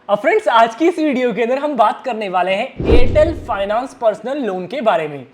अब फ्रेंड्स, आज की इस वीडियो के अंदर हम बात करने वाले हैं एयरटेल फाइनेंस पर्सनल लोन के बारे में।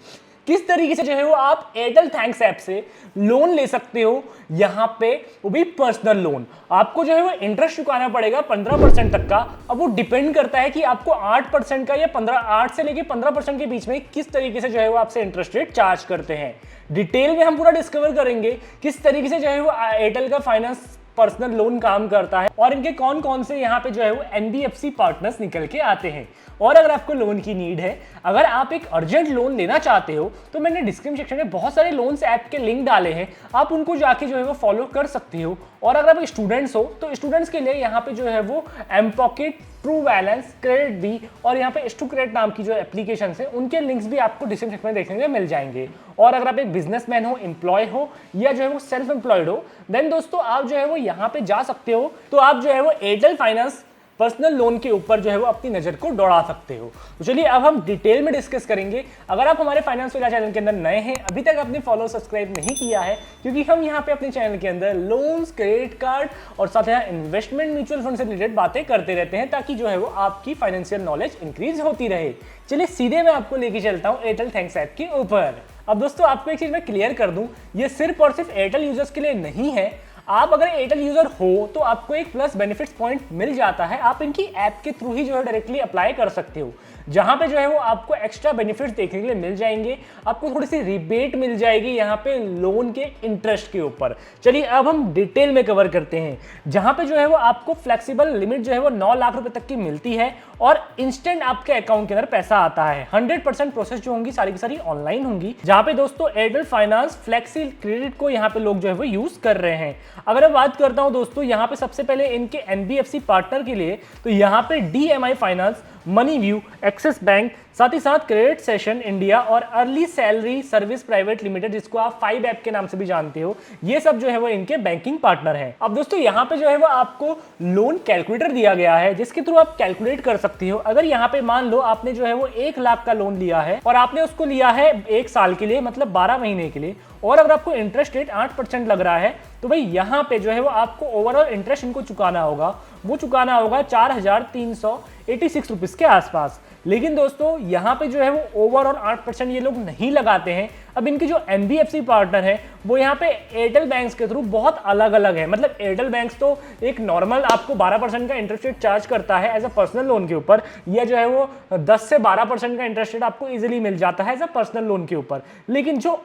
किस तरीके से जो है वो आप एयरटेल थैंक्स ऐप से लोन ले सकते हो, यहाँ पे वो भी पर्सनल लोन। आपको जो है वो इंटरेस्ट चुकाना पड़ेगा 15% तक का। अब वो डिपेंड करता है कि आपको 8% का या 8 से लेके 15% के बीच में किस तरीके से जो है वो आपसे इंटरेस्ट रेट चार्ज करते हैं। डिटेल में हम पूरा डिस्कवर करेंगे किस तरीके से जो है वो एयरटेल का फाइनेंस पर्सनल लोन काम करता है और इनके कौन कौन से यहाँ पे जो है वो एनबीएफसी पार्टनर्स निकल के आते हैं। और अगर आपको लोन की नीड है, अगर आप एक अर्जेंट लोन लेना चाहते हो, तो मैंने डिस्क्रिप्शन सेक्शन में बहुत सारे लोन्स ऐप के लिंक डाले हैं, आप उनको जाके जो है वो फॉलो कर सकते हो। और अगर आप स्टूडेंट्स हो तो स्टूडेंट्स के लिए यहाँ पे जो है वो M pocket, true balance, credit bee और यहाँ पे S2 क्रेडिट नाम की जो एप्लीकेशन है उनके लिंक्स भी आपको डिस्क्रिप्शन सेक्शन में देखने को मिल जाएंगे। और अगर आप एक बिजनेसमैन हो, एम्प्लॉय हो या जो है वो सेल्फ एम्प्लॉयड हो, देन दोस्तों आप जो है वो यहाँ पे जा सकते हो। तो आप जो है वो एयरटेल फाइनेंस पर्सनल लोन के ऊपर जो है वो अपनी नजर को दौड़ा सकते हो। तो चलिए अब हम डिटेल में डिस्कस करेंगे। अगर आप हमारे फाइनेंस विला चैनल के अंदर नए हैं, अभी तक आपने फॉलो सब्सक्राइब नहीं किया है, क्योंकि हम यहाँ पे अपने चैनल के अंदर लोन्स, क्रेडिट कार्ड और साथ ही इन्वेस्टमेंट, म्यूचुअल फंड से रिलेटेड बातें करते रहते हैं, ताकि जो है वो आपकी फाइनेंशियल नॉलेज इंक्रीज होती रहे। चलिए सीधे मैं आपको लेके चलता हूँ एयरटेल थैंक्स ऐप के ऊपर। अब दोस्तों आपको एक चीज मैं क्लियर कर दूं, ये सिर्फ और सिर्फ एयरटेल यूजर्स के लिए नहीं है। आप अगर एयरटेल यूजर हो तो आपको एक प्लस बेनिफिट्स पॉइंट मिल जाता है। आप इनकी ऐप के थ्रू ही जो है डायरेक्टली अप्लाई कर सकते हो, जहां पे जो है वो आपको एक्स्ट्रा बेनिफिट्स देखने के लिए मिल जाएंगे। आपको थोड़ी सी रिबेट मिल जाएगी यहाँ पे लोन के इंटरेस्ट के ऊपर। चलिए अब हम डिटेल में कवर करते हैं। जहां पे जो है वो आपको फ्लेक्सिबल लिमिट जो है वो 9 लाख रुपए तक की मिलती है और इंस्टेंट आपके अकाउंट के अंदर पैसा आता है। 100% प्रोसेस जो होंगी सारी की सारी ऑनलाइन होंगी। जहां पे दोस्तों एयरटेल फाइनेंस फ्लेक्सी क्रेडिट को यहाँ पे लोग जो है वो यूज कर रहे हैं। अगर मैं बात करता हूं दोस्तों यहाँ पे सबसे पहले इनके एनबीएफसी पार्टनर के लिए, तो यहाँ पे DMI finance, Money view, axis bank, साथ ही साथ क्रेडिट सेशन इंडिया और early salary service private limited, जिसको आप 5 ऐप के नाम से भी जानते हो, ये सब जो है वो इनके बैंकिंग पार्टनर हैं। अब दोस्तों यहाँ पे जो है वो आपको लोन कैलकुलेटर दिया गया है, जिसके थ्रू आप कैलकुलेट कर सकती हो। अगर यहाँ पे मान लो आपने जो है वो 1 लाख का लोन लिया है और आपने उसको लिया है 1 साल के लिए, मतलब 12 महीने के लिए, और अगर आपको इंटरेस्ट रेट 8% लग रहा है, तो भाई यहाँ पे जो है वो आपको ओवरऑल इंटरेस्ट इनको चुकाना होगा, वो चुकाना होगा 4,386 रुपीज के आसपास। लेकिन दोस्तों यहाँ पे जो है वो ओवरऑल 8% ये लोग नहीं लगाते हैं। अब इनके जो एनबीएफसी पार्टनर है वो यहाँ पे एयरटेल बैंक्स के थ्रू बहुत अलग अलग है। मतलब एयरटेल बैंक्स तो एक नॉर्मल आपको 12% का इंटरेस्ट रेट चार्ज करता है एज अ पर्सनल लोन के ऊपर, या जो है वो 10 से 12% का इंटरेस्ट रेट आपको इजीली मिल जाता है एज अ पर्सनल लोन के ऊपर। लेकिन जो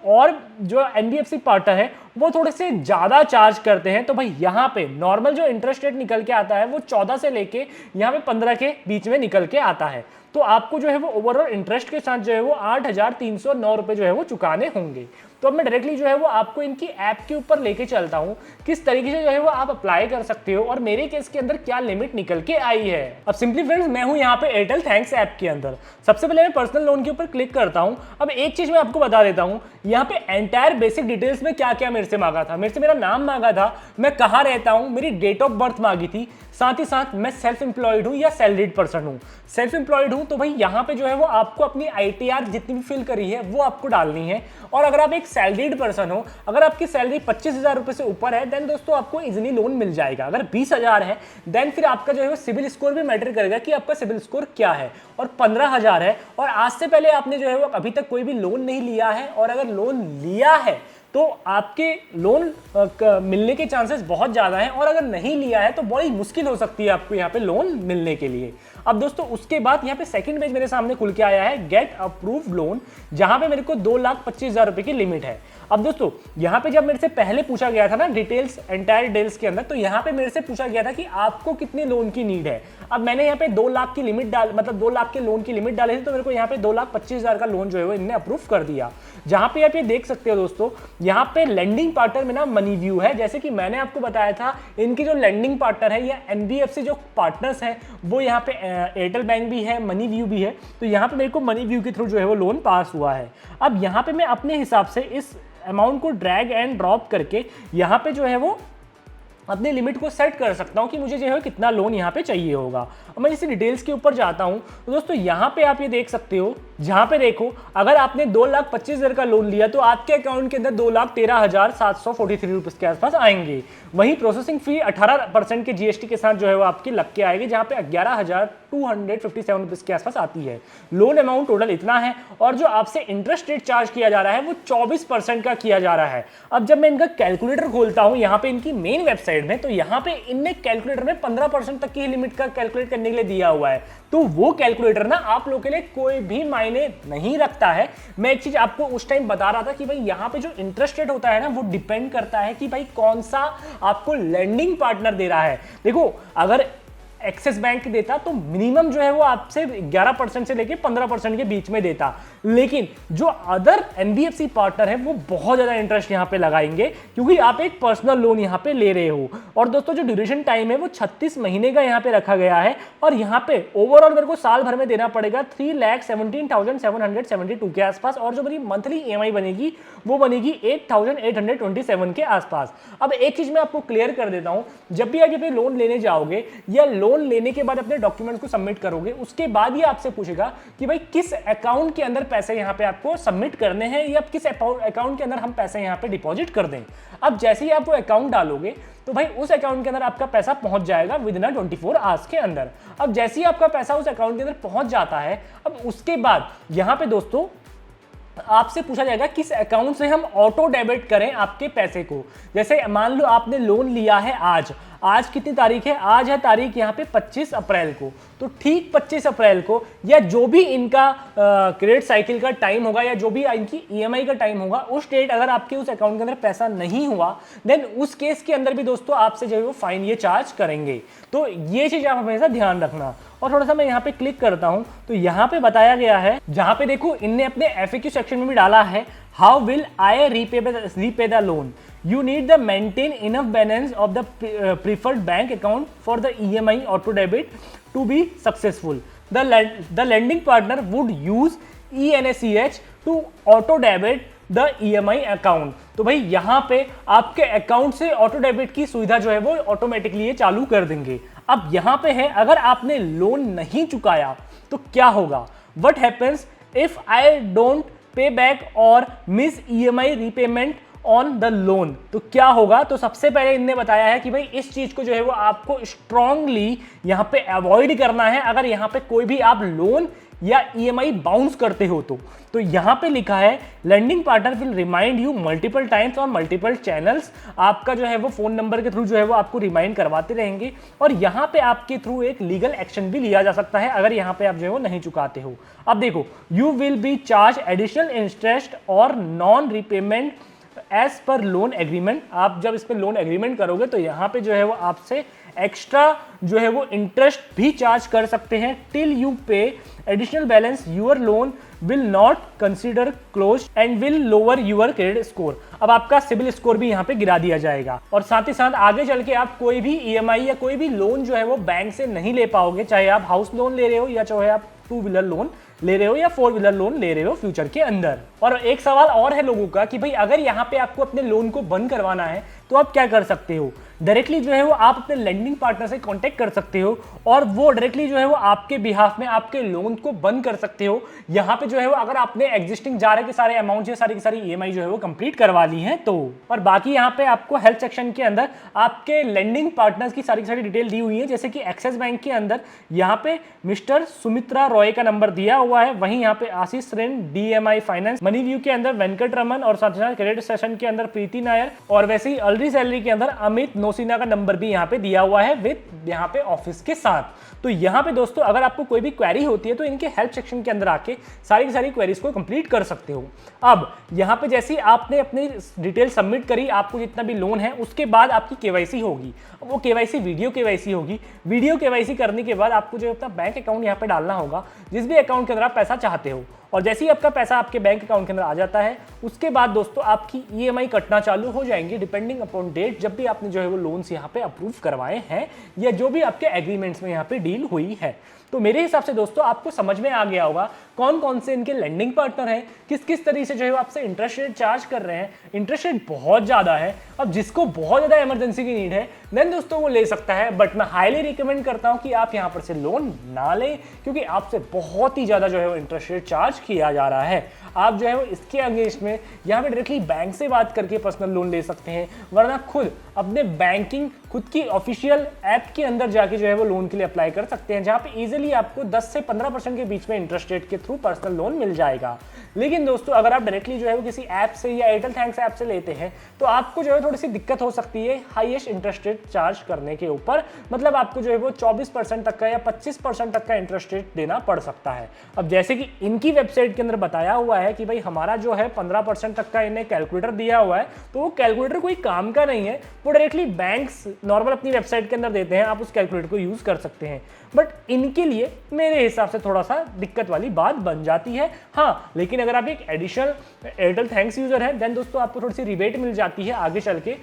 एनबीएफसी पार्टनर है वो थोड़े से ज्यादा चार्ज करते हैं। तो भाई यहाँ पे नॉर्मल जो इंटरेस्ट रेट निकल के आता है वो 14 से लेके यहाँ पे 15 के बीच में निकल के आता है। तो आपको जो है वो ओवरऑल इंटरेस्ट के साथ जो है वो 8,309 रुपए जो है वो चुकाने होंगे। तो अब मैं डायरेक्टली जो है वो आपको इनकी ऐप के ऊपर लेके चलता हूँ, किस तरीके से जो है वो आप अप्लाई कर सकते हो और मेरे केस के अंदर क्या लिमिट निकल के आई है। अब सिंपली फ्रेंड्स, मैं हूँ यहाँ पे एयरटेल थैंक्स ऐप के अंदर। सबसे पहले मैं पर्सनल लोन के ऊपर क्लिक करता हूँ। अब एक चीज मैं आपको बता देता हूँ, यहाँ पे एंटायर बेसिक डिटेल्स में क्या क्या मेरे से मांगा था। मेरे से मेरा नाम मांगा था, मैं कहाँ रहता हूँ, मेरी डेट ऑफ बर्थ मांगी थी, साथ ही साथ मैं सेल्फ एम्प्लॉयड हूँ या सैलरीड पर्सन हूँ। सेल्फ एम्प्लॉयड हूँ तो भाई यहाँ पे जो है वो आपको अपनी आईटीआर जितनी भी फिल करी है वो आपको डालनी है। और अगर आप एक सैलरीड पर्सन हो, अगर आपकी सैलरी 25,000 रुपए से ऊपर है, देन दोस्तों आपको इजीली लोन मिल जाएगा। अगर 20,000 है, देन फिर आपका जो है वो सिविल स्कोर भी मैटर करेगा कि आपका सिविल स्कोर क्या है। और 15,000 है और आज से पहले आपने जो है वो अभी तक कोई भी लोन नहीं लिया है, और अगर लोन लिया है तो आपके लोन मिलने के चांसेस बहुत ज़्यादा हैं, और अगर नहीं लिया है तो बड़ी मुश्किल हो सकती है आपको यहाँ पे लोन मिलने के लिए। अब दोस्तों उसके बाद यहाँ पे सेकंड पेज मेरे सामने खुल के आया है, गेट अप्रूव्ड लोन, जहां पे मेरे को 2,25,000 रुपए की लिमिट है। अब दोस्तों यहाँ पे जब मेरे से पहले पूछा गया था ना डिटेल्स, एंटायर डिटेल्स के अंदर, तो यहाँ पे मेरे से पूछा गया था कि आपको कितने लोन की नीड है। अब मैंने यहाँ पे 2 लाख की लिमिट मतलब 2 लाख के लोन की लिमिट डाली थी, तो मेरे को यहाँ पे 2,25,000 का लोन जो है वो इनने अप्रूव कर दिया। जहां पे आप ये देख सकते हो दोस्तों, यहाँ पे लेंडिंग पार्टनर में ना मनी व्यू है। जैसे कि मैंने आपको बताया था, इनकी जो लेंडिंग पार्टनर है या एनबीएफसी जो पार्टनर्स हैं वो यहाँ पे एयरटेल बैंक भी है, मनी व्यू भी है। तो यहाँ पे मेरे को मनी व्यू के थ्रू जो है वो लोन पास हुआ है। अब यहाँ पे मैं अपने हिसाब से इस अमाउंट को ड्रैग एंड ड्रॉप करके यहाँ पे जो है वो अपने लिमिट को सेट कर सकता हूँ कि मुझे जो है कितना लोन यहाँ पे चाहिए होगा। अब मैं इसी डिटेल्स के ऊपर जाता हूँ तो दोस्तों यहाँ पे आप ये देख सकते हो जहां पे देखो अगर आपने 2,25,000 का लोन लिया तो आपके अकाउंट के अंदर 2,13,743 रुपए के आसपास आएंगे। वहीं प्रोसेसिंग फी 18% के जीएसटी के साथ जो है वो आपकी लग के आएगी, जहां पे 11,257 रुपए के आसपास आती है। लोन अमाउंट टोटल इतना है और जो आपसे इंटरेस्ट रेट चार्ज किया जा रहा है वो 24% का किया जा रहा है। अब जब मैं इनका कैलकुलेटर खोलता हूं यहाँ पे इनकी मेन वेबसाइट में, तो यहाँ पे इनने कैलकुलेटर में 15% तक की लिमिट का कैलकुलेट करने के लिए दिया हुआ है। तो वो कैलकुलेटर ना आप लोगों के लिए कोई भी मायने नहीं रखता है। मैं एक चीज आपको उस टाइम बता रहा था कि भाई यहाँ पे जो इंटरेस्ट रेट होता है ना वो डिपेंड करता है कि भाई कौन सा आपको लेंडिंग पार्टनर दे रहा है। देखो अगर एक्सिस बैंक देता तो मिनिमम जो है वो आपसे 11% से लेके 15% के बीच में देता, लेकिन जो अदर एनबीएफसी पार्टनर है वो बहुत ज्यादा इंटरेस्ट यहां पे लगाएंगे क्योंकि आप एक पर्सनल लोन यहां पे ले रहे हो। और दोस्तों जो ड्यूरेशन टाइम है वो 36 महीने का यहां पे रखा गया है और यहां पे ओवरऑल मेरे को साल भर में देना पड़ेगा 3,17,772 के आसपास, और जो मेरी मंथली ईएमआई बनेगी वो बनेगी 8,827 के आसपास। अब एक चीज मैं आपको क्लियर कर देता हूं, जब भी आप ये लोन लेने जाओगे या लोन लेने के बाद अपने डॉक्यूमेंट्स को सबमिट करोगे, उसके बाद ये आपसे पूछेगा कि भाई किस अकाउंट के अंदर पैसे यहां पे आपको सबमिट करने हैं या किस अकाउंट के अंदर हम पैसे यहां पे डिपॉजिट कर दें। अब जैसे ही आप वो अकाउंट डालोगे तो भाई उस अकाउंट के अंदर आपका पैसा पहुंच जाएगा विद इन 24 आवर्स के अंदर। अब जैसे ही आपका पैसा उस अकाउंट के अंदर पहुंच जाता है, अब उसके बाद यहां पे दोस्तों आपसे पूछा जाएगा किस अकाउंट से हम ऑटो डेबिट करें आपके पैसे को। जैसे मान लो आपने लोन लिया है आज कितनी तारीख है, आज है तारीख यहाँ पे 25 अप्रैल को, तो ठीक 25 अप्रैल को या जो भी इनका क्रेडिट साइकिल का टाइम होगा या जो भी इनकी ईएमआई का टाइम होगा, उस डेट अगर आपके उस अकाउंट के अंदर पैसा नहीं हुआ देन उस केस के अंदर भी दोस्तों आपसे जो है वो फाइन ये चार्ज करेंगे। तो ये चीज आप हमेशा ध्यान रखना। और थोड़ा सा मैं यहाँ पे क्लिक करता हूं तो यहाँ पे बताया गया है, जहां पे देखो इनने अपने एफएक्यू सेक्शन में भी डाला है, how will I repay the loan? You need to maintain enough balance of the preferred bank account for the EMI auto debit to be successful. The lending partner would use ENACH to auto debit the EMI account. तो भाई यहाँ पे आपके account से auto debit की सुविधा जो है वो ऑटोमेटिकली ये चालू कर देंगे। अब यहाँ पे है अगर आपने लोन नहीं चुकाया तो क्या होगा, what happens if I don't pay back और miss EMI repayment on the loan, तो क्या होगा। तो सबसे पहले इनने बताया है कि भाई इस चीज को जो है वो आपको स्ट्रांगली यहां पे अवॉइड करना है अगर यहां पे कोई भी आप लोन या EMI बाउंस करते हो तो यहां पे लिखा है lending partner will remind you multiple times और मल्टीपल चैनल्स। आपका जो है वो फोन नंबर के थ्रू जो है वो आपको रिमाइंड करवाते रहेंगे और यहां पे आपके थ्रू एक लीगल एक्शन भी लिया जा सकता है अगर यहां पे आप जो है वो नहीं चुकाते हो। अब देखो, you will be charge additional interest और non repayment as per loan agreement. आप जब इस पर लोन एग्रीमेंट करोगे तो यहाँ पे जो है वो आपसे एक्स्ट्रा जो है वो इंटरेस्ट भी चार्ज कर सकते हैं टिल यू पे additional balance your loan will not consider close and will lower your credit score. अब आपका सिविल स्कोर भी यहाँ पे गिरा दिया जाएगा और साथ ही साथ आगे चल के आप कोई भी EMI या कोई भी लोन जो है वो बैंक से नहीं ले पाओगे, चाहे आप हाउस लोन ले रहे हो या चाहे आप 2 व्हीलर लोन ले रहे हो या 4 व्हीलर लोन ले रहे हो फ्यूचर के अंदर। और एक सवाल और है लोगों का कि भाई अगर यहाँ पे आपको अपने लोन को बंद करवाना है तो आप क्या कर सकते हो। डायरेक्टली जो है वो आप अपने लेंडिंग पार्टनर से कांटेक्ट कर सकते हो और वो डायरेक्टली जो है वो आपके बिहाफ में आपके लोन को बंद कर सकते हो। यहाँ पे जो है वो अगर आपने एग्जिस्टिंग जा रहे के सारे अमाउंट या सारी की सारी EMI जो है वो कंप्लीट करवा ली है तो। और बाकी यहाँ पे आपको हेल्प सेक्शन के अंदर आपके लेंडिंग पार्टनर्स की सारी डिटेल दी हुई है, जैसे कि एक्सिस बैंक के अंदर यहाँ पे मिस्टर सुमित्रा रॉय का नंबर दिया हुआ है, वहीं यहाँ पे Ashish Sen DMI finance, Money View के अंदर वेंकट रमन और साथ ही साथ क्रेडिट सेशन के अंदर प्रीति नायर और वैसे ही अलरी सैलरी के अंदर अमित नोसिना का नंबर भी यहाँ पे दिया हुआ है विद यहाँ पे ऑफिस के साथ। तो यहाँ पे दोस्तों अगर आपको कोई भी क्वेरी होती है तो इनके हेल्प सेक्शन के अंदर आके सारी की सारी क्वेरीज को कंप्लीट कर सकते हो। अब यहाँ पे जैसे ही आपने अपनी डिटेल सबमिट करी, आपको जितना भी लोन है, उसके बाद आपकी KYC होगी। अब वो KYC वीडियो KYC होगी। वीडियो KYC करने के बाद आपको जो अपना बैंक अकाउंट यहाँ पे डालना होगा, जिस भी अकाउंट के अंदर आप पैसा चाहते हो, और जैसे ही आपका पैसा आपके बैंक अकाउंट के अंदर आ जाता है उसके बाद दोस्तों आपकी EMI कटना चालू हो जाएंगे डिपेंडिंग अपॉन डेट, जब भी आपने जो है वो लोन्स यहाँ पे अप्रूव करवाए हैं या जो भी आपके एग्रीमेंट्स में यहाँ पे डील हुई है। तो मेरे हिसाब से दोस्तों आपको समझ में आ गया होगा कौन कौन से इनके लेंडिंग पार्टनर हैं, किस किस तरीके से जो है आपसे इंटरेस्ट रेट चार्ज कर रहे हैं। इंटरेस्ट रेट बहुत ज़्यादा है। अब जिसको बहुत ज़्यादा इमरजेंसी की नीड है देन दोस्तों वो ले सकता है, बट मैं हाईली रिकमेंड करता हूँ कि आप यहाँ पर से लोन ना लें क्योंकि आपसे बहुत ही ज़्यादा जो है वो इंटरेस्ट रेट चार्ज चार्ज किया जा रहा है। आप जो है वो इसके अगेंस्ट में यहाँ पे डायरेक्टली बैंक से बात करके पर्सनल लोन ले सकते हैं, वरना खुद अपने बैंकिंग खुद की ऑफिशियल ऐप के अंदर जाके जो है वो लोन के लिए अप्लाई कर सकते हैं, जहाँ पे इजीली आपको 10 से 15% के बीच में इंटरेस्ट रेट के थ्रू पर्सनल लोन मिल जाएगा। लेकिन दोस्तों अगर आप डायरेक्टली जो है वो किसी ऐप से या एयरटेल थैंक्स ऐप से लेते हैं तो आपको जो है थोड़ी सी दिक्कत हो सकती है हाईएस्ट इंटरेस्ट रेट चार्ज करने के ऊपर। मतलब आपको जो है वो 24% तक का या 25% तक का इंटरेस्ट रेट देना पड़ सकता है। अब जैसे कि इनकी वेबसाइट के अंदर बताया हुआ है कि भाई हमारा जो है 15% तक का इन्हें कैलकुलेटर दिया हुआ है, तो वो कैलकुलेटर कोई काम का नहीं है, वो डायरेक्टली बैंक्स नॉर्मल अपनी वेबसाइट के अंदर देते हैं, आप उस कैलकुलेटर को यूज कर सकते हैं। बट इनके लिए मेरे हिसाब से थोड़ा सा दिक्कत वाली बात बन जाती है। हाँ, लेकिन अगर आप एक एडिशनल एयरटेल थैंक्स यूजर है देन दोस्तों आपको थोड़ी सी रिबेट मिल जाती है आगे चल के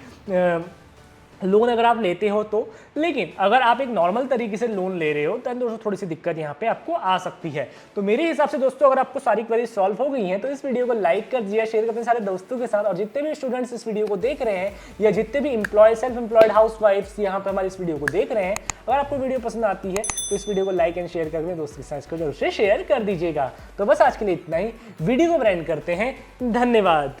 लोन अगर आप लेते हो तो। लेकिन अगर आप एक नॉर्मल तरीके से लोन ले रहे हो तो दोस्तों थोड़ी सी दिक्कत यहाँ पे आपको आ सकती है। तो मेरे हिसाब से दोस्तों अगर आपको सारी क्वेरी सॉल्व हो गई हैं तो इस वीडियो को लाइक कर दिया, शेयर कर अपने सारे दोस्तों के साथ। और जितने भी स्टूडेंट्स इस वीडियो को देख रहे हैं या जितने भी एम्प्लॉय सेल्फ एम्प्लॉयड हाउस वाइफ्स यहाँ पे हमारे इस वीडियो को देख रहे हैं, अगर आपको वीडियो पसंद आती है तो इस वीडियो को लाइक एंड शेयर करके दोस्तों के साथ इसको जरूर से शेयर कर दीजिएगा। तो बस आज के लिए इतना ही, वीडियो को एंड करते हैं। धन्यवाद।